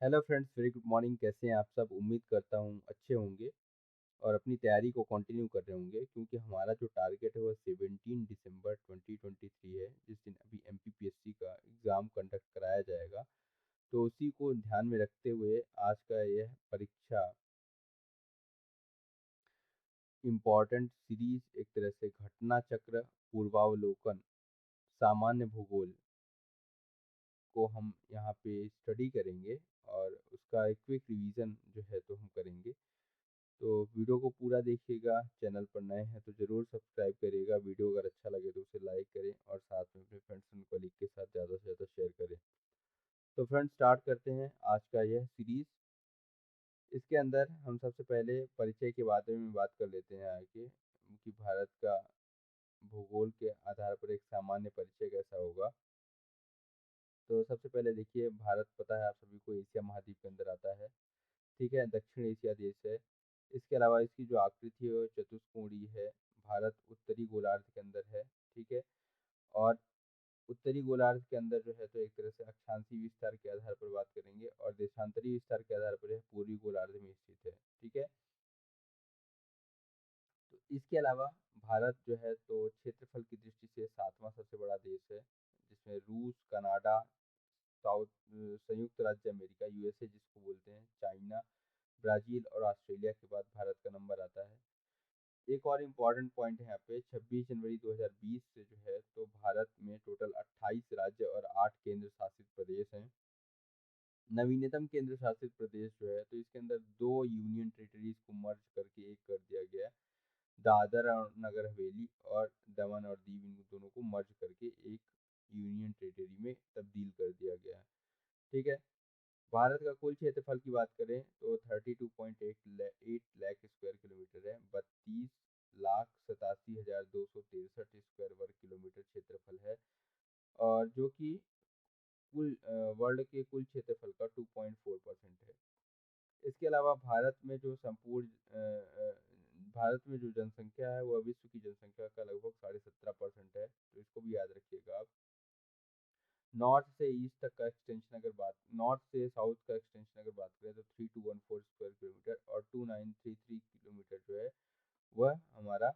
Hello friends, very good morning. कैसे हैं आप सब? उम्मीद करता हूँ अच्छे होंगे और अपनी तैयारी को कंटिन्यू कर रहे होंगे, क्योंकि हमारा जो टारगेट है वो 17 दिसंबर 2023 है, जिस दिन अभी एमपीपीएससी का एग्ज़ाम कंडक्ट कराया जाएगा। तो उसी को ध्यान में रखते हुए आज का यह परीक्षा इम्पॉर्टेंट सीरीज, एक तरह से घटना चक्र, पूर्वावलोकन, सामान्य भूगोल को हम यहाँ पे स्टडी करेंगे और उसका एक क्विक रिवीजन जो है तो हम करेंगे। तो वीडियो को पूरा देखिएगा। चैनल पर नए हैं तो ज़रूर सब्सक्राइब करिएगा। वीडियो अगर अच्छा लगे तो उसे लाइक करें और साथ में अपने फ्रेंड्स एंड कलीग के साथ ज़्यादा से ज़्यादा शेयर करें। तो फ्रेंड्स, स्टार्ट करते हैं आज का यह सीरीज़। इसके अंदर हम सबसे पहले परिचय के बारे में बात कर लेते हैं आगे, कि भारत का भूगोल के आधार पर एक सामान्य परिचय कैसा होगा। तो सबसे पहले देखिए, भारत पता है आप सभी को एशिया महाद्वीप के अंदर आता है। ठीक है, दक्षिण एशिया देश है। इसके अलावा इसकी जो आकृति है वो चतुष्कोणीय है। भारत उत्तरी गोलार्ध के अंदर है। ठीक है, और उत्तरी गोलार्ध के अंदर जो है तो एक तरह से अक्षांशीय विस्तार के आधार पर बात करेंगे, और देशांतरीय विस्तार के आधार पर यह पूर्वी गोलार्ध में स्थित है। ठीक है, तो इसके अलावा भारत जो है तो क्षेत्रफल की दृष्टि से सातवां सबसे बड़ा देश है, जिसमें रूस, कनाडा, साउथ संयुक्त राज्य अमेरिका यूएसए जिसको बोलते हैं, चाइना, ब्राज़ील और ऑस्ट्रेलिया के बाद भारत का नंबर आता है। एक और इम्पॉर्टेंट पॉइंट है यहाँ पे, 26 जनवरी 2020 से जो है तो भारत में टोटल 28 राज्य और 8 केंद्र शासित प्रदेश हैं। नवीनतम केंद्र शासित प्रदेश जो है तो इसके अंदर दो यूनियन टेरिटरीज को मर्ज करके एक कर दिया गया है। दादर और नगर हवेली और दमन और दीव, इन दोनों को मर्ज करके एक यूनियन टेरिटरी में तब्दील कर दिया गया है। ठीक है, भारत का कुल क्षेत्रफल की बात करें तो 32.8 लाख स्क्वायर किलोमीटर है। 32,87,263 स्क्वायर वर्ग किलोमीटर क्षेत्रफल है, और जो कि कुल वर्ल्ड के कुल क्षेत्रफल का 2.4% है। इसके अलावा भारत में जो जनसंख्या है वह विश्व की जनसंख्या का लगभग 17.5% है, तो इसको भी याद रखिएगा आप। नॉर्थ से साउथ का एक्सटेंशन अगर बात करें तो 3214 स्क्वायर किलोमीटर और 2933 किलोमीटर जो है वह हमारा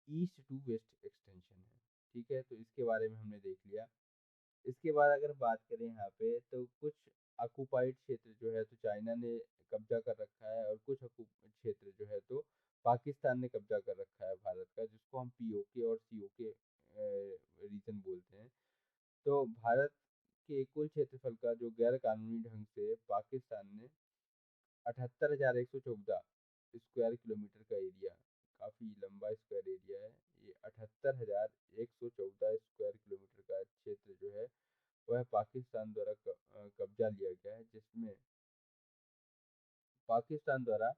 ईस्ट टू वेस्ट एक्सटेंशन है। ठीक है, तो इसके बारे में हमने देख लिया। इसके बाद अगर बात करें यहाँ पे तो कुछ ऑक्युपाइड क्षेत्र जो है तो चाइना ने कब्जा कर रखा है, और कुछ क्षेत्र जो है तो पाकिस्तान ने कब्जा कर रखा है भारत का, जिसको हम पीओके और सीओके रीजन बोलते हैं। तो भारत के कुल क्षेत्रफल का जो गैर कानूनी ढंग से पाकिस्तान ने 78,114 स्क्वायर किलोमीटर का एरिया, काफ़ी लंबा स्क्वायर एरिया है ये, 78,114 स्क्वायर किलोमीटर का क्षेत्र जो है वह पाकिस्तान द्वारा कब्जा लिया गया है, जिसमें पाकिस्तान द्वारा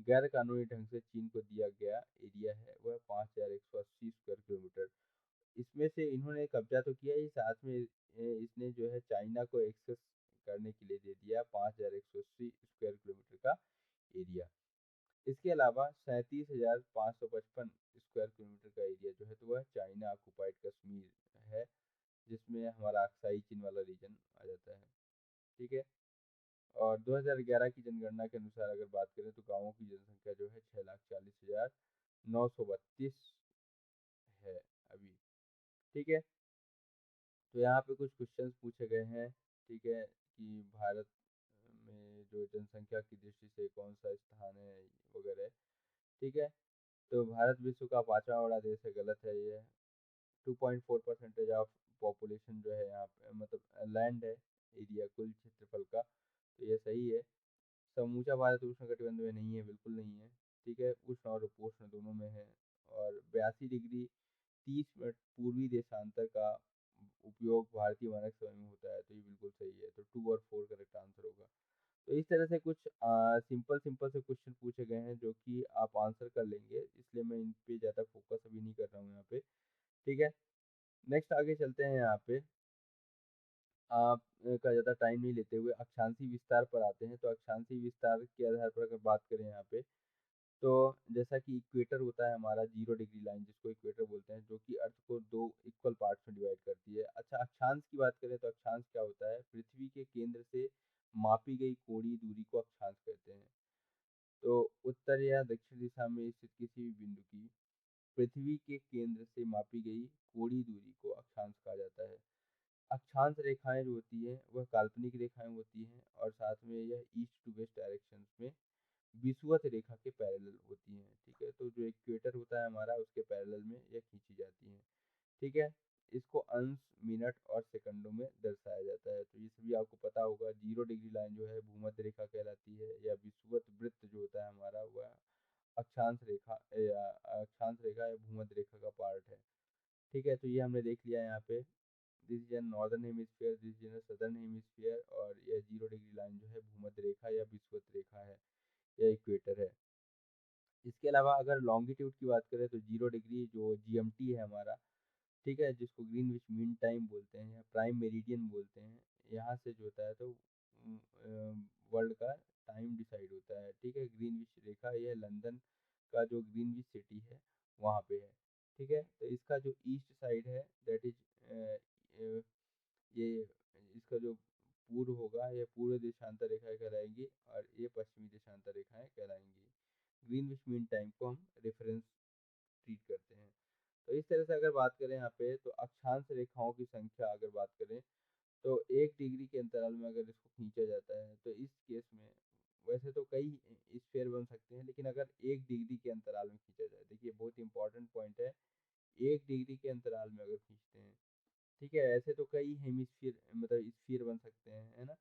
गैर कानूनी ढंग से चीन को दिया गया एरिया है वह 5,180 स्क्वायर किलोमीटर। इसमें से इन्होंने कब्जा तो किया ही, साथ में इसने जो है चाइना को एक्सेस करने के लिए दे दिया 5,180 स्क्वायर किलोमीटर का एरिया। इसके अलावा 37,555 स्क्वायर किलोमीटर का एरिया जो है तो वह चाइना ऑक्युपाइड कश्मीर है, जिसमें हमारा अक्साई चीन वाला रीजन आ जाता है। ठीक है, और 2011 की जनगणना के अनुसार अगर बात करें तो गाँवों की जनसंख्या जो है 6,40,932 है अभी। ठीक है, तो यहाँ पे कुछ क्वेश्चंस पूछे गए हैं। ठीक है, कि भारत में जो जनसंख्या की दृष्टि से कौन सा स्थान है वगैरह। ठीक है, तो भारत विश्व का पांचवा बड़ा देश है, गलत है ये। 2.4% ऑफ पॉपुलेशन जो है यहाँ पे, मतलब लैंड है, एरिया कुल क्षेत्रफल का, तो ये सही है। समूचा भारत उष्णकटिबंध में नहीं है, बिल्कुल नहीं है। ठीक है, उष्ण और उपोष्ण दोनों में है। और 82 डिग्री 30 मिनट पूर्वी देशांतर का उपयोग भारतीय मानक समय में होता है, तो ये बिल्कुल सही है। तो 2 और 4 करेक्ट आंसर होगा। तो इस तरह से कुछ सिंपल सिंपल से क्वेश्चन पूछे गए हैं जो कि आप आंसर कर लेंगे, इसलिए मैं इन पे ज़्यादा फोकस अभी नहीं कर रहा हूँ यहाँ पे। ठीक है, नेक्स्ट आगे चलते हैं। यहाँ पे आप का ज़्यादा टाइम नहीं लेते हुए अक्षांशीय विस्तार पर आते हैं। तो अक्षांशीय विस्तार के आधार पर अगर बात करें यहाँ पे, तो जैसा कि इक्वेटर होता है हमारा 0 डिग्री लाइन, जिसको इक्वेटर बोलते हैं, जो कि अर्थ को दो इक्वल पार्ट्स में डिवाइड करती है। अच्छा, अक्षांश की बात करें तो अक्षांश क्या होता है? पृथ्वी के केंद्र से मापी गई कोणीय दूरी को अक्षांश कहते हैं। तो उत्तर या दक्षिण दिशा में स्थित किसी भी बिंदु की पृथ्वी के केंद्र से मापी गई कोणीय दूरी को अक्षांश कहा जाता है। अक्षांश रेखाएं जो होती हैं वह काल्पनिक रेखाएं होती हैं और साथ में यह ईस्ट टू वेस्ट डायरेक्शन में विषुवत रेखा के पैरेलल होती हैं। ठीक है, तो जो इक्वेटर होता है हमारा उसके पैरेलल में यह खींची जाती हैं। ठीक है, इसको अंश, मिनट और सेकंडों में दर्शाया जाता है। तो ये सभी आपको पता होगा। 0 डिग्री लाइन जो है भूमध्य रेखा कहलाती है, या विषुवत वृत्त जो होता है हमारा वह अक्षांश रेखा या भूमध्य रेखा का पार्ट है। ठीक है, तो ये हमने देख लिया यहाँ पे। This is an northern hemisphere, this is an southern hemisphere, और यह 0 डिग्री लाइन जो है भूमध्य रेखा या विषुवत रेखा है या इक्वेटर है। इसके अलावा अगर लॉन्गिट्यूड की बात करें तो 0 डिग्री जो GMT है हमारा, ठीक है, जिसको ग्रीनविच मीन टाइम बोलते हैं या प्राइम मेरिडियन बोलते हैं, यहाँ से जो होता है तो वर्ल्ड का टाइम डिसाइड होता है। ठीक है, ग्रीनविच रेखा यह लंदन का जो ग्रीनविच सिटी है वहाँ पे है। ठीक है, तो इसका जो ईस्ट साइड है दैट इज ये इसका जो पूर्व होगा ये पूर्व देशांतर रेखाएं कहलाएंगी और ये पश्चिमी देशांतर रेखाएं कहलाएंगी। ग्रीनविच मीन टाइम को हम रेफरेंस ट्रीट करते हैं। तो इस तरह से अगर बात करें यहाँ पे तो अक्षांश रेखाओं की संख्या अगर बात करें तो 1 डिग्री के अंतराल में अगर इसको खींचा जाता है तो इस केस में वैसे तो कई स्फीयर बन सकते हैं, लेकिन अगर 1 डिग्री के अंतराल में खींचा जाए, देखिए बहुत इंपॉर्टेंट पॉइंट है, 1 डिग्री के अंतराल में अगर खींचते हैं, ठीक है, ऐसे तो कई हेमिस्फीयर मतलब स्फीयर बन सकते हैं, है ना।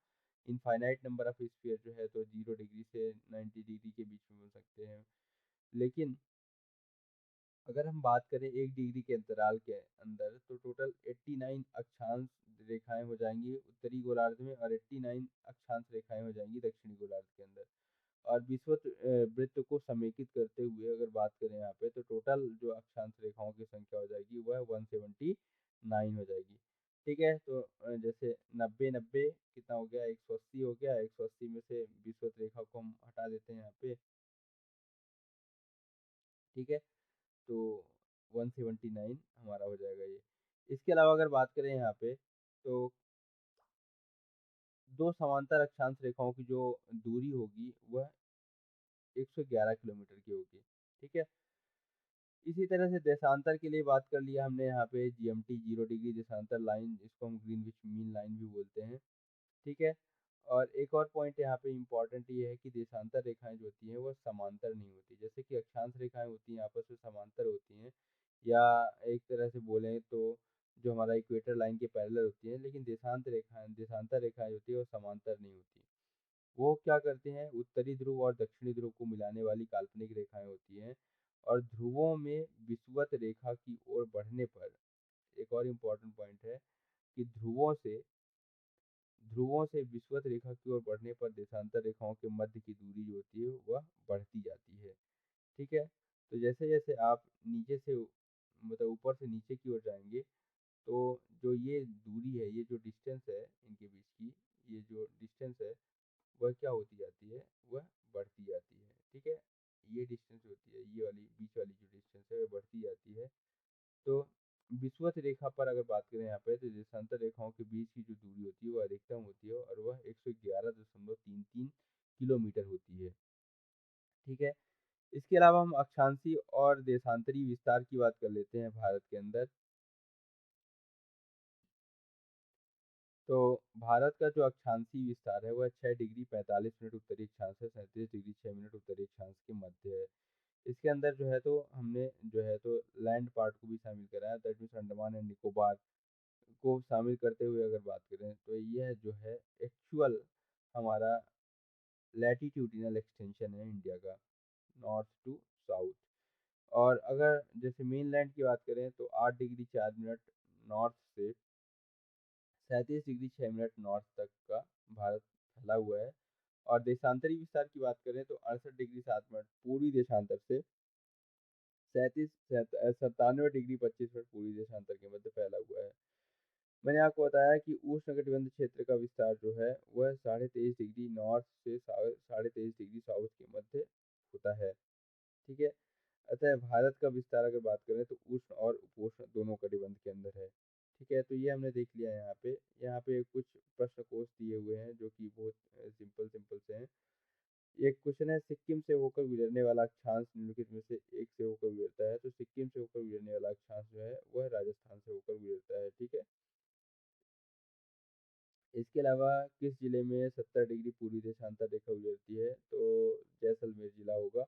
इनफाइनाइट नंबर ऑफ स्फीयर जो है तो 0 डिग्री से 90 डिग्री के बीच में बन सकते हैं। लेकिन अगर हम बात करें 1 डिग्री के अंतराल के अंदर तो टोटल 89 अक्षांश रेखाएं हो जाएंगी उत्तरी गोलार्ध में और 89 अक्षांश रेखाएं हो जाएंगी दक्षिणी गोलार्ध के अंदर। और विषुवत वृत्त को समेकित करते हुए अगर बात करें यहाँ पे तो टोटल जो अक्षांश रेखाओं की संख्या हो जाएगी वह 179 हो जाएगी। ठीक है, तो जैसे 90 90 कितना हो गया, 180 हो गया। 180 में से विषुवत रेखा को हम हटा देते हैं यहाँ पे। ठीक है, तो 179 हमारा हो जाएगा ये। इसके अलावा अगर बात करें यहाँ पे तो दो समांतर अक्षांश रेखाओं की जो दूरी होगी वह 111 किलोमीटर की होगी। ठीक है, इसी तरह से देशांतर के लिए बात कर लिया हमने यहाँ पे GMT 0 डिग्री देशांतर लाइन, जिसको हम ग्रीनविच मीन लाइन भी बोलते हैं। ठीक है, और एक और पॉइंट यहाँ पे इम्पॉर्टेंट ये है कि देशांतर रेखाएं जो होती हैं वह समांतर नहीं होती, जैसे कि अक्षांश रेखाएं होती हैं आपस में समांतर होती हैं, या एक तरह से बोलें तो जो हमारा इक्वेटर लाइन के पैरेलल होती है, लेकिन देशांतर रेखाएं होती है वो समांतर नहीं होती। वो क्या करते हैं, उत्तरी ध्रुव और दक्षिणी ध्रुव को मिलाने वाली काल्पनिक रेखाएं होती हैं, और ध्रुवों में विषुवत रेखा की ओर बढ़ने पर एक और इम्पोर्टेंट पॉइंट है कि ध्रुवों से विषुवत रेखा की ओर बढ़ने पर देशांतर रेखाओं के मध्य की दूरी जो होती है वह बढ़ती जाती है। ठीक है, तो जैसे जैसे आप नीचे से मतलब ऊपर से नीचे की ओर जाएंगे तो जो ये दूरी है, ये जो डिस्टेंस है इनके बीच की, ये जो डिस्टेंस है वह क्या होती जाती है, वह बढ़ती जाती है। ठीक है, ये डिस्टेंस होती है, ये वाली बीच वाली जो डिस्टेंस है वह बढ़ती जाती है। तो विषुवत रेखा पर अगर बात करें यहाँ पे तो देशांतर रेखाओं के बीच की जो दूरी होती है वह अधिकतम होती है और वह 111.33 किलोमीटर होती है। ठीक है, इसके अलावा हम अक्षांशी और देशांतरी विस्तार की बात कर लेते हैं भारत के अंदर। तो भारत का जो अक्षांशीय विस्तार है वह 6 डिग्री 45 मिनट उत्तरी अक्षांश से 37 डिग्री 6 मिनट उत्तरी अक्षांश के मध्य है। इसके अंदर जो है तो हमने जो है तो लैंड पार्ट को भी शामिल करा है, that means Andaman and Nicobar को शामिल करते हुए अगर बात करें तो यह जो है एक्चुअल हमारा लैटिट्यूडिनल एक्सटेंशन है इंडिया का, नॉर्थ टू साउथ। और अगर जैसे मेन लैंड की बात करें तो 8 डिग्री 4 मिनट नॉर्थ से 37 डिग्री 6 मिनट नॉर्थ तक का भारत फैला हुआ है। और देशांतरी विस्तार की बात करें तो 68 डिग्री 7 मिनट पूर्वी देशांतर से 97 डिग्री 25 मिनट पूर्वी देशांतर के मध्य फैला हुआ है। मैंने आपको बताया कि उष्णकटिबंध क्षेत्र का विस्तार जो है वह 23.5 डिग्री नॉर्थ से 23.5 डिग्री साउथ के मध्य होता है। ठीक है, अतः भारत का विस्तार अगर बात करें तो उष्ण और उपोष्ण दोनों कटिबंध के अंदर है। ठीक है, तो ये हमने देख लिया है। यहाँ पे कुछ प्रश्न कोश दिए हुए हैं जो कि बहुत सिंपल सिंपल से हैं। एक क्वेश्चन है, सिक्किम से होकर गुजरने वाला अक्षांश निम्नलिखित में से एक से होकर गुजरता है। तो सिक्किम से होकर गुजरने वाला अक्षांश जो है वह राजस्थान से होकर गुजरता है। ठीक है, इसके अलावा किस जिले में 70 डिग्री पूर्वी देशांतर रेखा गुजरती है? तो जैसलमेर जिला होगा।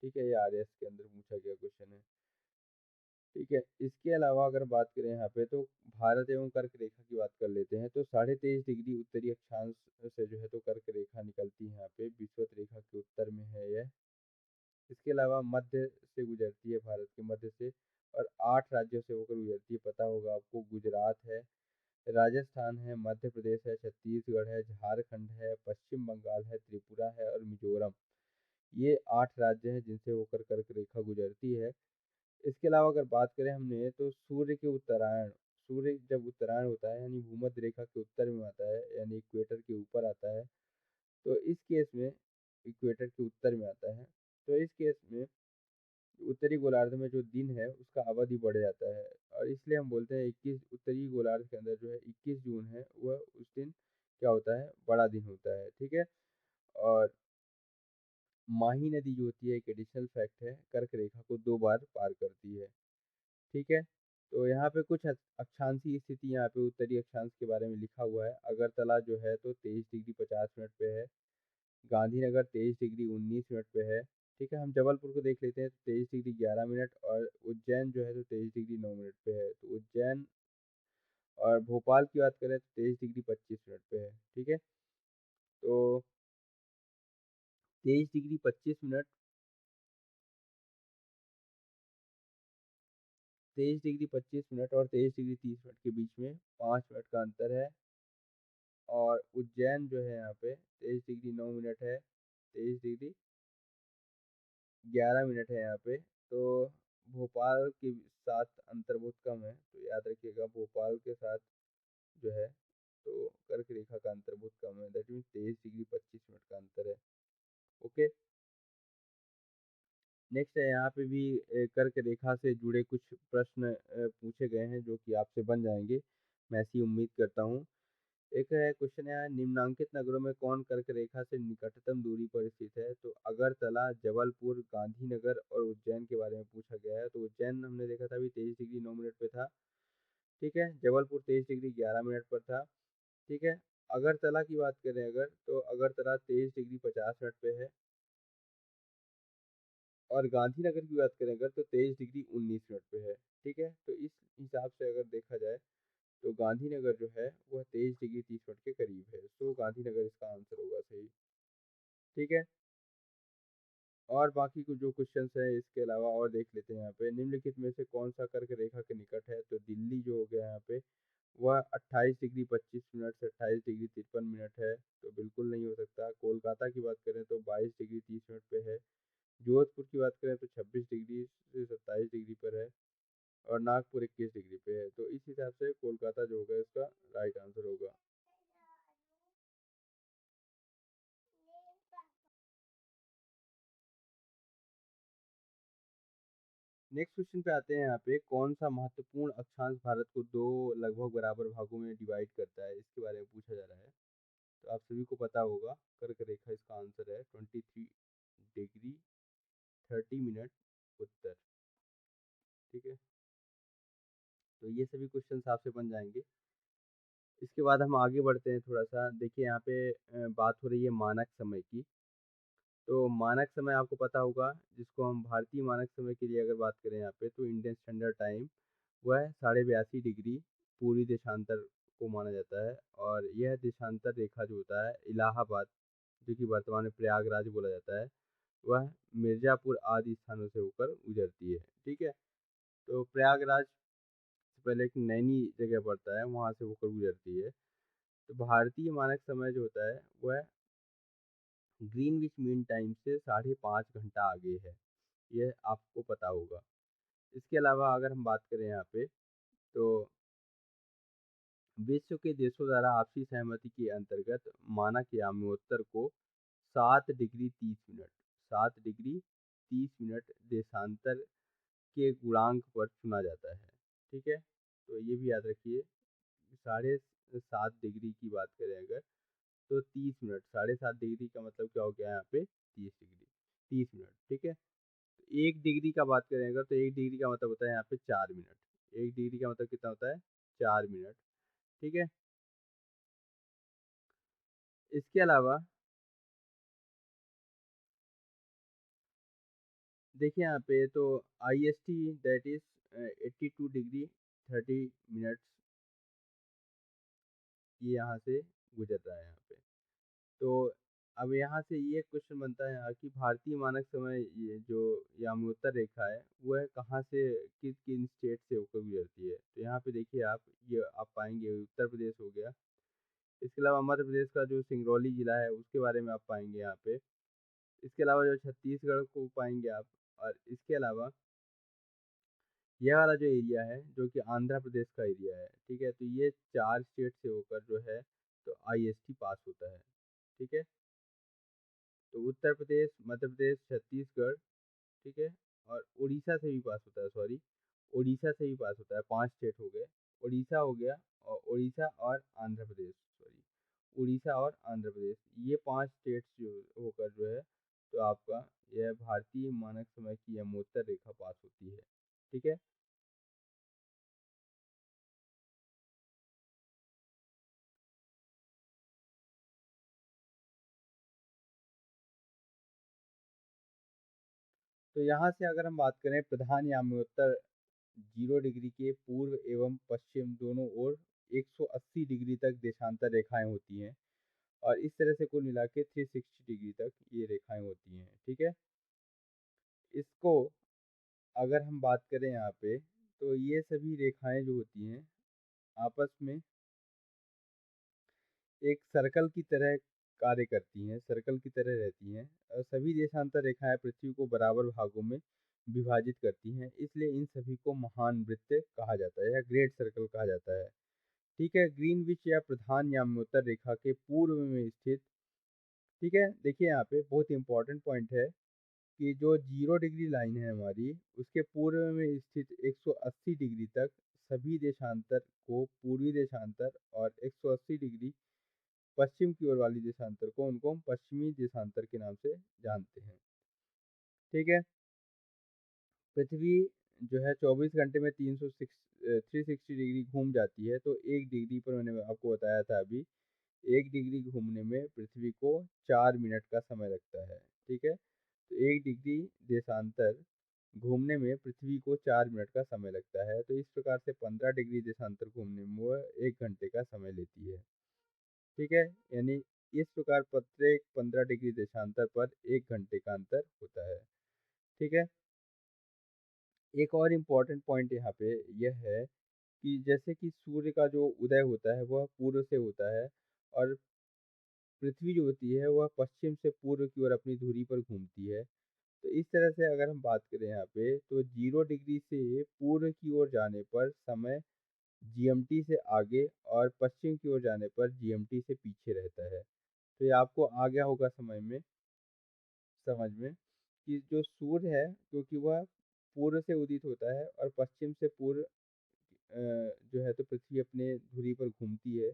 ठीक है, ये आरएस के अंदर पूछा गया क्वेश्चन है। ठीक है, इसके अलावा अगर बात करें यहाँ पे, तो भारत एवं कर्क रेखा की बात कर लेते हैं। तो 23.5 डिग्री उत्तरी अक्षांश से जो है तो कर्क रेखा निकलती है। यहाँ पे विषुवत रेखा के उत्तर में है यह। इसके अलावा मध्य से गुजरती है, भारत के मध्य से, और 8 राज्यों से होकर गुजरती है। पता होगा आपको, गुजरात है, राजस्थान है, मध्य प्रदेश है, छत्तीसगढ़ है, झारखंड है, पश्चिम बंगाल है, त्रिपुरा है और मिजोरम। ये 8 राज्य हैं जिनसे होकर कर्क रेखा गुजरती है। इसके अलावा अगर बात करें हमने, तो सूर्य के उत्तरायण, सूर्य जब उत्तरायण होता है यानी भूमध्य रेखा के उत्तर में आता है, यानी इक्वेटर के ऊपर आता है, तो इस केस में इक्वेटर के उत्तर में आता है, तो इस केस में उत्तरी गोलार्ध में जो दिन है उसका अवधि बढ़ जाता है, और इसलिए हम बोलते हैं 21 उत्तरी गोलार्ध के अंदर जो है 21 जून है वह उस दिन क्या होता है, बड़ा दिन होता है। ठीक है, और माही नदी जो होती है, एक एडिशनल फैक्ट है, कर्क रेखा को 2 बार पार करती है। ठीक है, तो यहाँ पे कुछ अक्षांशीय स्थिति यहाँ पे उत्तरी अक्षांश के बारे में लिखा हुआ है। अगरतला जो है तो 23 डिग्री 50 मिनट पे है, गांधीनगर 23 डिग्री 19 मिनट पे है। ठीक है, हम जबलपुर को देख लेते हैं, तो 23 डिग्री 11 मिनट, और उज्जैन जो है तो 23 डिग्री 9 मिनट पे है। तो उज्जैन और भोपाल की बात करें तो 23 डिग्री 25 मिनट पे है। ठीक है, तो 23 डिग्री 25 मिनट, 23 डिग्री 25 मिनट और 23 डिग्री 30 मिनट के बीच में 5 मिनट का अंतर है। और उज्जैन जो है यहाँ पे 23 डिग्री 9 मिनट है, 23 डिग्री 11 मिनट है यहाँ पे। तो भोपाल के साथ अंतर बहुत कम है, तो याद रखिएगा भोपाल के साथ जो है तो कर्क रेखा का अंतर बहुत कम है, दैट मीन्स 23 डिग्री 25 मिनट का अंतर है। ओके, नेक्स्ट है, यहाँ पे भी कर्क रेखा से जुड़े कुछ प्रश्न पूछे गए हैं जो कि आपसे बन जाएंगे, मैं ऐसी उम्मीद करता हूँ। एक है क्वेश्चन है, निम्नांकित नगरों में कौन कर्क रेखा से निकटतम दूरी पर स्थित है? तो अगरतला, जबलपुर, गांधीनगर और उज्जैन के बारे में पूछा गया है। तो उज्जैन हमने देखा था अभी 23 डिग्री 9 मिनट पे था। ठीक है, जबलपुर 23 डिग्री 11 मिनट पर था। ठीक है, अगरतला की बात करें अगर, तो अगरतला 23 डिग्री 50 मिनट पे है। और गांधीनगर की बात करें अगर, तो 23 डिग्री 19 मिनट पे है। ठीक है, तो इस हिसाब से अगर देखा जाए तो गांधीनगर जो है वह 23 डिग्री 30 मिनट के करीब है। तो गांधीनगर इसका आंसर होगा सही। ठीक है, और बाकी कुछ जो क्वेश्चंस है इसके अलावा और देख लेते हैं। यहाँ पे निम्नलिखित में से कौन सा कर्क रेखा के निकट है? तो दिल्ली जो हो गया यहाँ पे वह 28 डिग्री 25 मिनट से 28 डिग्री 53 मिनट है, तो बिल्कुल नहीं हो सकता। कोलकाता की बात करें तो 22 डिग्री 30 मिनट पे है। जोधपुर की बात करें तो 26 डिग्री से 27 डिग्री पर है। और नागपुर 21 डिग्री पे है। तो इस हिसाब से कोलकाता जो होगा इसका राइट आंसर होगा। नेक्स्ट क्वेश्चन पे आते हैं। यहाँ पे कौन सा महत्वपूर्ण अक्षांश भारत को 2 लगभग बराबर भागों में डिवाइड करता है, इसके बारे में पूछा जा रहा है। तो आप सभी को पता होगा, कर्क रेखा इसका आंसर है 23 डिग्री 30 मिनट उत्तर। ठीक है, तो ये सभी क्वेश्चन आपसे बन जाएंगे। इसके बाद हम आगे बढ़ते हैं थोड़ा सा। देखिए यहाँ पे बात हो रही है मानक समय की। तो मानक समय आपको पता होगा, जिसको हम भारतीय मानक समय के लिए अगर बात करें यहाँ पे, तो इंडियन स्टैंडर्ड टाइम वह 82.5 डिग्री पूर्वी देशांतर को माना जाता है। और यह देशांतर रेखा जो होता है इलाहाबाद, जो कि वर्तमान में प्रयागराज बोला जाता है, वह मिर्ज़ापुर आदि स्थानों से होकर गुजरती है। ठीक है, तो प्रयागराज से पहले एक नैनी जगह पड़ता है, वहाँ से होकर गुजरती है। तो भारतीय मानक समय जो होता है वह ग्रीनविच मीन टाइम से 5.5 घंटा आगे है, यह आपको पता होगा। इसके अलावा अगर हम बात करें यहाँ पे, तो विश्व के देशों द्वारा आपसी सहमति के अंतर्गत मानक याम्योत्तर को 7 डिग्री 30 मिनट, 7 डिग्री 30 मिनट देशांतर के गुणांक पर चुना जाता है। ठीक है, तो ये भी याद रखिए। 7.5 डिग्री की बात करें अगर, तो 30 मिनट, 7.5 डिग्री का मतलब क्या हो गया यहाँ पे, 30 डिग्री, 30 मिनट, ठीक है। 1 डिग्री का बात करें अगर, तो 1 डिग्री का मतलब होता है यहाँ पे 4 मिनट। 1 डिग्री का मतलब कितना होता है, 4 मिनट, ठीक है। इसके अलावा देखिए यहाँ पे तो IST, that is 82 degree 30 minutes, ये यहाँ से गुजर रहा है यहाँ पे। तो अब यहाँ से ये क्वेश्चन बनता है यहाँ कि भारतीय मानक समय, ये जो याम्योत्तर रेखा है, वह कहाँ से, किस किन स्टेट से होकर गुजरती है। तो यहाँ पे देखिए आप, ये आप पाएंगे उत्तर प्रदेश हो गया। इसके अलावा मध्य प्रदेश का जो सिंगरौली जिला है उसके बारे में आप पाएंगे यहाँ पे। इसके अलावा जो छत्तीसगढ़ को पाएंगे आप। और इसके अलावा यह वाला जो एरिया है जो कि आंध्र प्रदेश का एरिया है, ठीक है। तो ये 4 स्टेट से होकर जो है तो IST पास होता है, ठीक है। तो उत्तर प्रदेश, मध्य प्रदेश, छत्तीसगढ़, ठीक है, और उड़ीसा से भी पास होता है, सॉरी, उड़ीसा से भी पास होता है। 5 स्टेट हो गए, उड़ीसा हो गया, और उड़ीसा और आंध्र प्रदेश, सॉरी, उड़ीसा और आंध्र प्रदेश, ये 5 स्टेट जो होकर जो है तो आपका यह भारतीय मानक समय की यमोत्तर रेखा पास होती है, ठीक है। तो यहाँ से अगर हम बात करें प्रधान याम्योत्तर 0 डिग्री के पूर्व एवं पश्चिम दोनों ओर 180 डिग्री तक देशांतर रेखाएं होती हैं, और इस तरह से कुल मिला के 360 डिग्री तक ये रेखाएं होती हैं, ठीक है। इसको अगर हम बात करें यहाँ पे, तो ये सभी रेखाएं जो होती हैं आपस में एक सर्कल की तरह कार्य करती हैं, सर्कल की तरह रहती हैं, और सभी देशांतर रेखाएं पृथ्वी को बराबर भागों में विभाजित करती हैं, इसलिए इन सभी को महान वृत्त कहा जाता है या ग्रेट सर्कल कहा जाता है, ठीक है। ग्रीनविच या प्रधान याम्योत्तर रेखा के पूर्व में स्थित, ठीक है, देखिए यहाँ पे बहुत इंपॉर्टेंट पॉइंट है कि जो 0 डिग्री लाइन है हमारी, उसके पूर्व में स्थित 180 डिग्री तक सभी देशांतर को पूर्वी देशांतर, और 180 डिग्री पश्चिम की ओर वाली देशांतर को, उनको हम पश्चिमी देशांतर के नाम से जानते हैं, ठीक है। पृथ्वी जो है 24 घंटे में 360 डिग्री घूम जाती है, तो 1 डिग्री पर मैंने आपको बताया था अभी, 1 डिग्री घूमने में पृथ्वी को 4 मिनट का समय लगता है, ठीक है। तो 1 डिग्री देशांतर घूमने में पृथ्वी को 4 मिनट का समय लगता है, तो इस प्रकार से 15 डिग्री देशांतर घूमने में वह 1 घंटे का समय लेती है, ठीक है। यानी इस प्रकार प्रत्येक 15 डिग्री देशांतर पर 1 घंटे का अंतर होता है, ठीक है। एक और इम्पॉर्टेंट पॉइंट यहाँ पे यह है कि जैसे कि सूर्य का जो उदय होता है वह पूर्व से होता है, और पृथ्वी जो होती है वह पश्चिम से पूर्व की ओर अपनी धुरी पर घूमती है। तो इस तरह से अगर हम बात करें यहाँ पे, तो 0 डिग्री से पूर्व की ओर जाने पर समय GMT से आगे, और पश्चिम की ओर जाने पर GMT से पीछे रहता है। तो ये आपको आ गया होगा समझ में कि जो सूर्य है, क्योंकि वह पूर्व से उदित होता है और पश्चिम से पूर्व जो है तो पृथ्वी अपने धुरी पर घूमती है,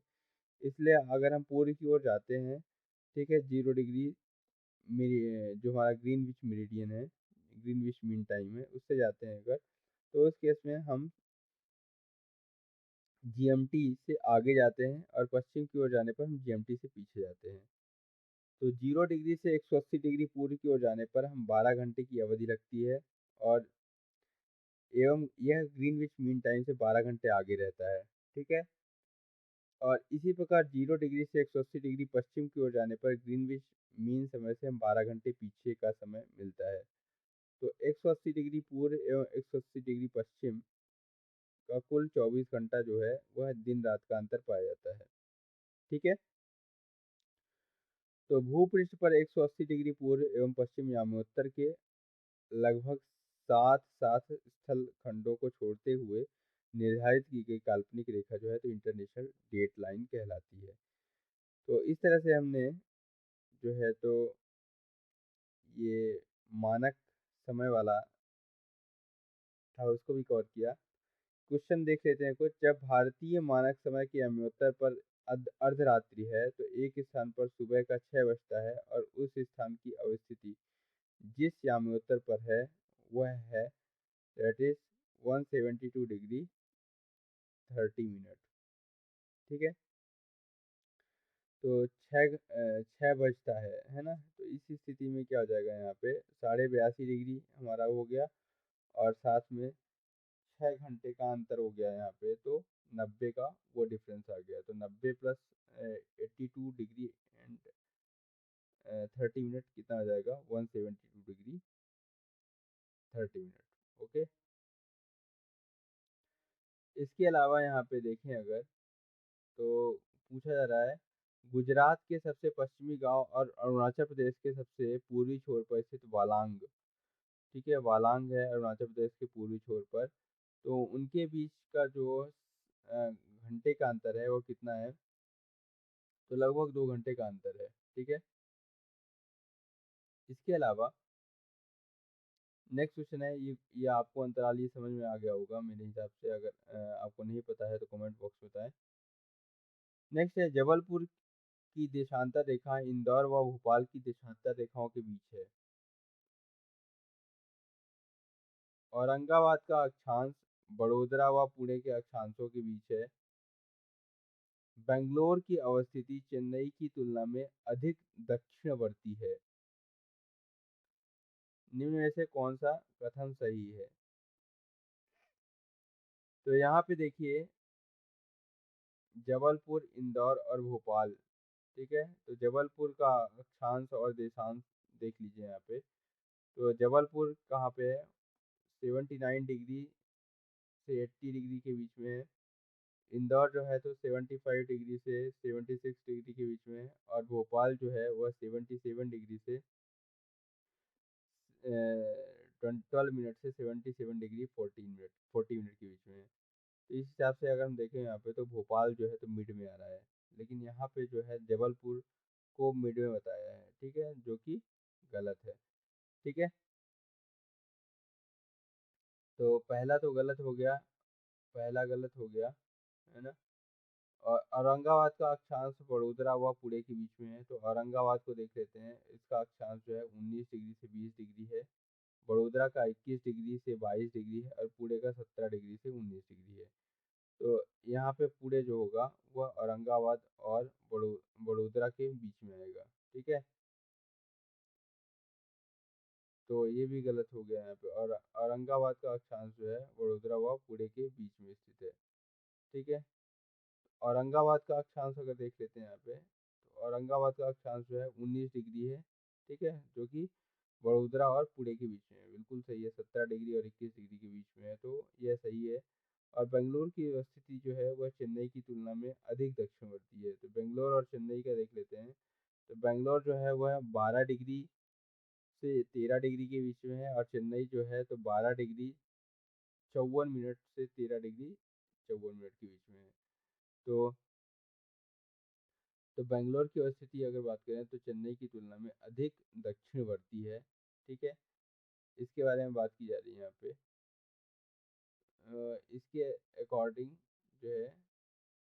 इसलिए अगर हम पूर्व की ओर जाते हैं, ठीक है, 0 डिग्री मेरी जो हमारा ग्रीनविच मेरिडियन है, ग्रीनविच मीन टाइम है, उससे जाते हैं अगर, तो उस केस में हम GMT से आगे जाते हैं, और पश्चिम की ओर जाने पर हम GMT से पीछे जाते हैं। तो 0 डिग्री से 180 डिग्री पूर्व की ओर जाने पर हम 12 घंटे की अवधि लगती है, और एवं यह ग्रीनविच मीन टाइम से 12 घंटे आगे रहता है, ठीक है। और इसी प्रकार 0 डिग्री से 180 डिग्री पश्चिम की ओर जाने पर ग्रीनविच मीन समय से हम 12 घंटे पीछे का समय मिलता है। तो 180 डिग्री पूर्व एवं 180 डिग्री पश्चिम का कुल 24 घंटा जो है वह दिन रात का अंतर पाया जाता है, ठीक है। तो भूपृष्ठ पर 180 डिग्री पूर्व एवं पश्चिम यामोत्तर के लगभग 7 स्थल खंडों को छोड़ते हुए निर्धारित की गई काल्पनिक रेखा जो है तो इंटरनेशनल डेट लाइन कहलाती है। तो इस तरह से हमने जो है तो ये मानक समय वाला था उसको भी कवर किया। क्वेश्चन देख लेते हैं कुछ। जब भारतीय मानक समय के अमृतसर पर अर्धरात्रि है तो एक स्थान पर सुबह का 6 बजता है और उस स्थान की अवस्थिति जिस याम्योत्तर पर है वह है दैट इज 172 डिग्री 30 मिनट। ठीक है, तो छः बजता है ना। तो इस स्थिति में क्या हो जाएगा, यहाँ पे 82.5 डिग्री हमारा हो गया और साथ में 6 घंटे का अंतर हो गया यहाँ पे, तो 90 का वो डिफरेंस आ गया। तो 90 प्लस 82 डिग्री एंड 30 मिनट कितना आ जाएगा, 172 डिग्री 30 मिनट। ओके, इसके अलावा यहाँ पे देखें अगर, तो पूछा जा रहा है गुजरात के सबसे पश्चिमी गांव और अरुणाचल प्रदेश के सबसे पूर्वी छोर पर स्थित वालांग। ठीक है, वालांग है अरुणाचल प्रदेश के पूर्वी छोर पर, तो उनके बीच का जो घंटे का अंतर है वो कितना है, तो लगभग 2 घंटे का अंतर है। ठीक है, इसके अलावा नेक्स्ट क्वेश्चन है, ये आपको अंतराल ये समझ में आ गया होगा मेरे हिसाब से। अगर आपको नहीं पता है तो कमेंट बॉक्स में बताएं। नेक्स्ट है जबलपुर की देशांतर रेखा इंदौर व भोपाल की देशांतर रेखाओं के बीच है। औरंगाबाद का अक्षांश बड़ोदरा व पुणे के अक्षांशों के बीच है। बेंगलोर की अवस्थिति चेन्नई की तुलना में अधिक दक्षिणवर्ती है। निम्न में से कौन सा कथन सही है। तो यहाँ पे देखिए जबलपुर, इंदौर और भोपाल। ठीक है, तो जबलपुर का अक्षांश और देशांश देख लीजिए यहाँ पे। तो जबलपुर कहाँ पे है, 79 डिग्री से 80 डिग्री के बीच में है। इंदौर जो है तो 75 डिग्री से 76 डिग्री के बीच में है। और भोपाल जो है वह 77 डिग्री से 12 मिनट से 77 डिग्री 40 मिनट के बीच में है। तो इस हिसाब से अगर हम देखें यहाँ पे, तो भोपाल जो है तो मिड में आ रहा है, लेकिन यहाँ पे जो है जबलपुर को मिड में बताया है। ठीक है, जो कि गलत है। ठीक है, तो पहला तो गलत हो गया, पहला गलत हो गया, है ना। और औरंगाबाद का अक्षांश बड़ोदरा व पुणे के बीच में है, तो औरंगाबाद को देख लेते हैं। इसका अक्षांश जो है 19 डिग्री से 20 डिग्री है। बड़ोदरा का 21 डिग्री से 22 डिग्री है और पुणे का 17 डिग्री से 19 डिग्री है। तो यहाँ पे पुणे जो होगा वह औरंगाबाद और बड़ोदरा के बीच में आएगा। ठीक है, तो ये भी गलत हो गया यहाँ पे। और औरंगाबाद का अक्षांश जो है वडोदरा व पुणे के बीच में स्थित है। ठीक है, औरंगाबाद का अक्षांश अगर देख लेते हैं यहाँ पे, तो औरंगाबाद का अक्षांश जो है 19 डिग्री है। ठीक है, जो कि वडोदरा और पुणे के बीच में है। बिल्कुल सही है, 17 डिग्री और 21 डिग्री के बीच में है, तो यह सही है। और बेंगलोर की स्थिति जो है वह चेन्नई की तुलना में अधिक दक्षिणवर्ती है। तो बेंगलोर और चेन्नई का देख लेते हैं। तो बेंगलोर जो है वह 12 डिग्री से 13 डिग्री के बीच में है और चेन्नई जो है तो 12 डिग्री 54 मिनट से 13 डिग्री 54 मिनट के बीच में है। तो बेंगलोर की स्थिति अगर बात करें तो चेन्नई की तुलना में अधिक दक्षिणवर्ती है। ठीक है, इसके बारे में बात की जा रही है यहाँ पे। इसके अकॉर्डिंग जो है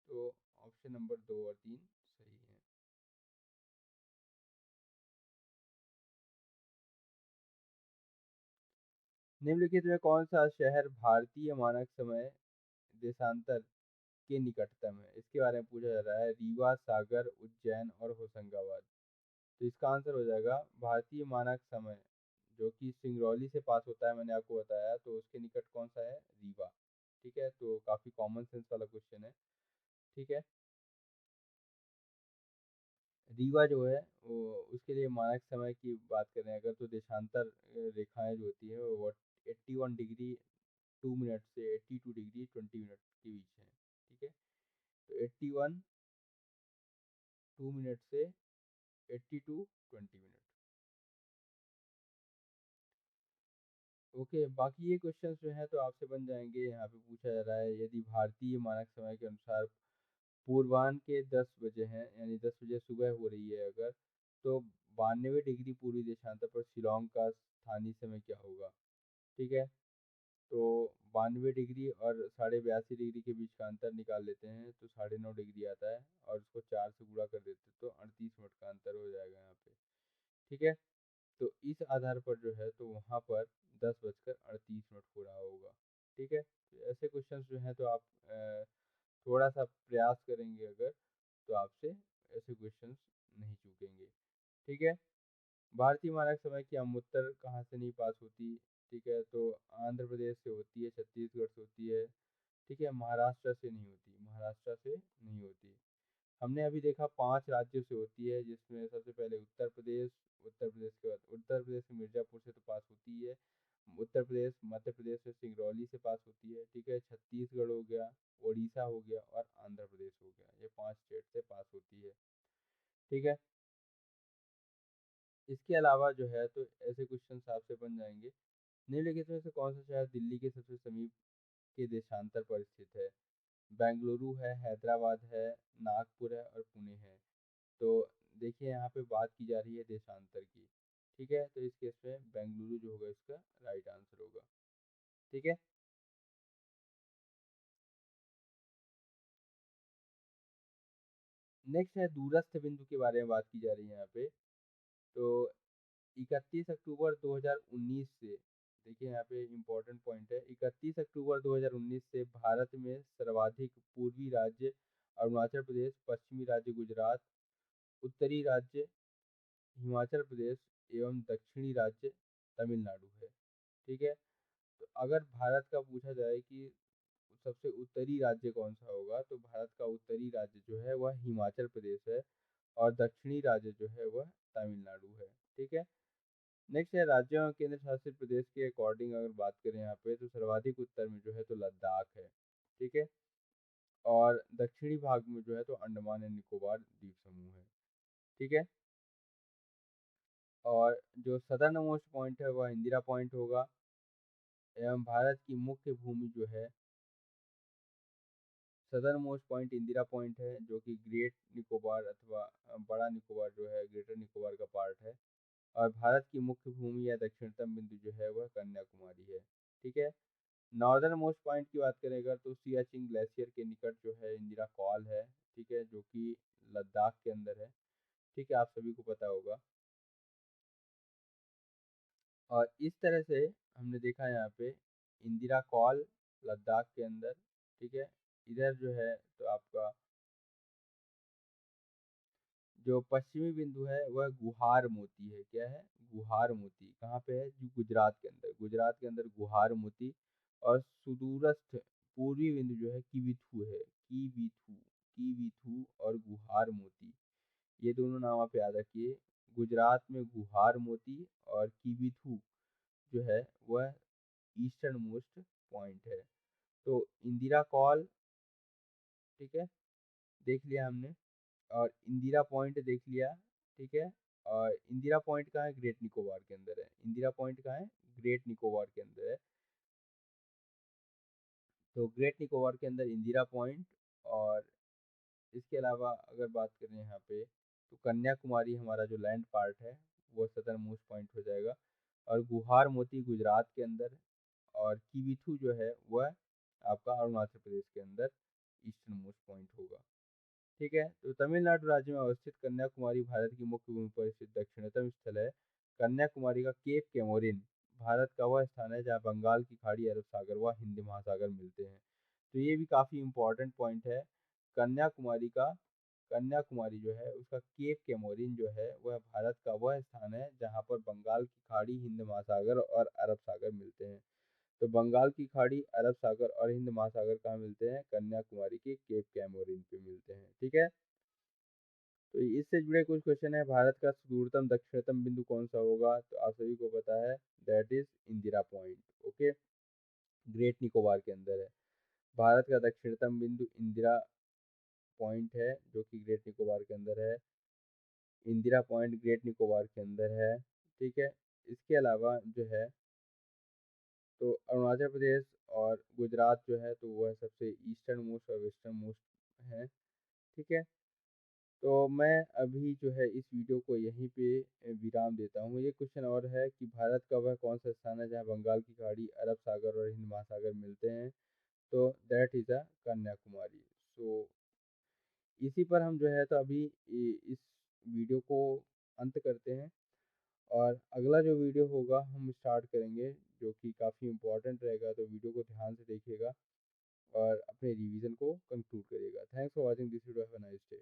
तो ऑप्शन नंबर 2 और 3 सही है। निम्नलिखित में कौन सा शहर भारतीय मानक समय देशांतर के निकटतम है। इसके बारे में पूछा जा रहा है। रीवा, सागर, उज्जैन और होशंगाबाद। तो इसका आंसर हो जाएगा भारतीय मानक समय, जो कि सिंगरौली से पास होता है, मैंने आपको बताया। तो उसके निकट कौन सा है, रीवा। ठीक है, तो काफ़ी कॉमन सेंस वाला क्वेश्चन है। ठीक है, रीवा जो है वो, उसके लिए मानक समय की बात करें अगर, तो देशांतर रेखाएं जो होती है वो 81 डिग्री 2 मिनट से 82 डिग्री 20 मिनट के बीच है। ठीक है, तो 81 2 मिनट से 82 20 मिनट। ओके, बाकी ये क्वेश्चन जो हैं तो आपसे बन जाएंगे। यहाँ पे पूछा जा रहा है यदि भारतीय मानक समय के अनुसार पूर्वाह्न के 10 बजे हैं, यानी 10 बजे सुबह हो रही है अगर, तो 92 डिग्री पूर्वी देशांतर पर शिलोंग का स्थानीय समय क्या होगा। ठीक है, तो 92 डिग्री और 82.5 डिग्री के बीच का अंतर निकाल लेते हैं तो 9.5 डिग्री आता है, और उसको 4 से गुणा कर देते तो 38 मिनट का अंतर हो जाएगा यहाँ पे। ठीक है, तो इस आधार पर जो है तो वहाँ पर 10:38 हो रहा होगा। ठीक है, तो ऐसे क्वेश्चन जो हैं तो आप थोड़ा सा प्रयास करेंगे अगर, तो आपसे ऐसे क्वेश्चन नहीं चूकेंगे। ठीक है, भारतीय मानक समय की अमूर्तर कहाँ से नहीं पास होती। ठीक है, तो आंध्र प्रदेश से होती है, छत्तीसगढ़ से होती है। ठीक है, महाराष्ट्र से नहीं होती, महाराष्ट्र से नहीं होती। हमने अभी देखा 5 राज्यों से होती है, जिसमें सबसे पहले उत्तर प्रदेश, उत्तर प्रदेश के बाद उत्तर प्रदेश में मिर्जापुर से तो पास होती है, उत्तर प्रदेश मध्य प्रदेश से सिंगरौली से पास होती है। ठीक है, छत्तीसगढ़ हो गया, उड़ीसा हो गया और आंध्र प्रदेश हो गया, ये 5 स्टेट से पास होती है। ठीक है, इसके अलावा जो है तो ऐसे क्वेश्चन आपसे बन जाएंगे, निम्नलिखित में से कौन सा शहर दिल्ली के सबसे समीप के देशांतर पर स्थित है। बेंगलुरु है, हैदराबाद है, नागपुर है और पुणे है। तो देखिए यहाँ पे बात की जा रही है देशांतर की। ठीक है, तो इस केस में बेंगलुरु जो होगा इसका राइट आंसर होगा। ठीक है, नेक्स्ट है दूरस्थ बिंदु के बारे में बात की जा रही है यहाँ पे। तो 31 अक्टूबर 2019 से, देखिए यहाँ पे इम्पोर्टेंट पॉइंट है, 31 अक्टूबर 2019 से भारत में सर्वाधिक पूर्वी राज्य अरुणाचल प्रदेश, पश्चिमी राज्य गुजरात, उत्तरी राज्य हिमाचल प्रदेश एवं दक्षिणी राज्य तमिलनाडु है। ठीक है, तो अगर भारत का पूछा जाए कि सबसे उत्तरी राज्य कौन सा होगा, तो भारत का उत्तरी राज्य जो है वह हिमाचल प्रदेश है, और दक्षिणी राज्य जो है वह तमिलनाडु है। ठीक है, नेक्स्ट है राज्यों और केंद्र शासित प्रदेश के अकॉर्डिंग अगर बात करें यहाँ पे, तो सर्वाधिक उत्तर में जो है तो लद्दाख है। ठीक है, और दक्षिणी भाग में जो है तो अंडमान एंड निकोबार द्वीप समूह है। ठीक है, और जो सदर्न मोस्ट पॉइंट है वह इंदिरा पॉइंट होगा, एवं भारत की मुख्य भूमि जो है, southern most point Indira point है, जो कि ग्रेट निकोबार अथवा बड़ा निकोबार जो है ग्रेटर निकोबार का पार्ट है। और भारत की मुख्य भूमि या दक्षिणतम बिंदु जो है वह कन्याकुमारी है। ठीक है, नॉर्दर्न मोस्ट पॉइंट की बात करें अगर, तो सियाचिन ग्लेशियर के निकट जो है इंदिरा कॉल है। ठीक है, जो कि लद्दाख के अंदर है। ठीक है, आप सभी को पता होगा। और इस तरह से हमने देखा यहाँ पे इंदिरा कॉल लद्दाख के अंदर। ठीक है, इधर जो है तो आपका जो पश्चिमी बिंदु है वह गुहार मोती है। क्या है? गुहार मोती कहाँ पे है? जो गुजरात के अंदर, गुजरात के अंदर गुहार मोती। और सुदूरस्थ पूर्वी बिंदु जो है किबिथु है, किबिथु, किबिथु और गुहार मोती, ये दोनों नाम आप याद रखिए। गुजरात में गुहार मोती और किबिथु जो है वह ईस्टर्न मोस्ट पॉइंट है। तो इंदिरा कॉल, ठीक है, देख लिया हमने, और इंदिरा पॉइंट देख लिया। ठीक है, और इंदिरा पॉइंट कहाँ है? ग्रेट निकोबार के अंदर है। इंदिरा पॉइंट कहाँ है? ग्रेट निकोबार के अंदर है। तो ग्रेट निकोबार के अंदर इंदिरा पॉइंट। और इसके अलावा अगर बात करें यहाँ पे, तो कन्याकुमारी हमारा जो लैंड पार्ट है वो सदर्न मोस्ट पॉइंट हो जाएगा। और गुहार मोती गुजरात के अंदर, और किबिथु जो है वह आपका अरुणाचल प्रदेश के अंदर ईस्टर्न मोस्ट पॉइंट होगा। ठीक है, तो तमिलनाडु राज्य में अवस्थित कन्याकुमारी भारत की मुख्य भूमि पर स्थित दक्षिणतम स्थल है। कन्याकुमारी का केप कैमोरिन भारत का वह स्थान है जहाँ बंगाल की खाड़ी, अरब सागर व हिंद महासागर मिलते हैं। तो ये भी काफ़ी इंपॉर्टेंट पॉइंट है। कन्याकुमारी का, कन्याकुमारी जो है उसका केप कैमोरिन जो है वह भारत का वह स्थान है जहाँ पर बंगाल की खाड़ी, हिंद महासागर और अरब सागर मिलते हैं। तो बंगाल की खाड़ी, अरब सागर और हिंद महासागर कहाँ मिलते हैं? कन्याकुमारी के केप कैमोरिन पे मिलते हैं। ठीक है, तो इससे जुड़े कुछ क्वेश्चन है। भारत का सुदूरतम दक्षिणतम बिंदु कौन सा होगा? तो आप सभी को पता है, that is Indira point. Okay, great Nicobar के अंदर है। भारत का दक्षिणतम बिंदु इंदिरा पॉइंट है, जो कि ग्रेट निकोबार के अंदर है। इंदिरा पॉइंट ग्रेट निकोबार के अंदर है। ठीक है, इसके अलावा जो है तो अरुणाचल प्रदेश और गुजरात जो है तो वह सबसे ईस्टर्न मोस्ट और वेस्टर्न मोस्ट है। ठीक है, तो मैं अभी जो है इस वीडियो को यहीं पे विराम देता हूँ। ये क्वेश्चन और है कि भारत का वह कौन सा स्थान है जहाँ बंगाल की खाड़ी, अरब सागर और हिंद महासागर मिलते हैं? तो दैट इज़ अ कन्याकुमारी। सो इसी पर हम जो है तो अभी इस वीडियो को अंत करते हैं, और अगला जो वीडियो होगा हम स्टार्ट करेंगे, जो कि काफ़ी इम्पोर्टेंट रहेगा। तो वीडियो को ध्यान से देखिएगा और अपने रिवीजन को कंक्लूड करिएगा। Thanks for watching this video. Have a nice day.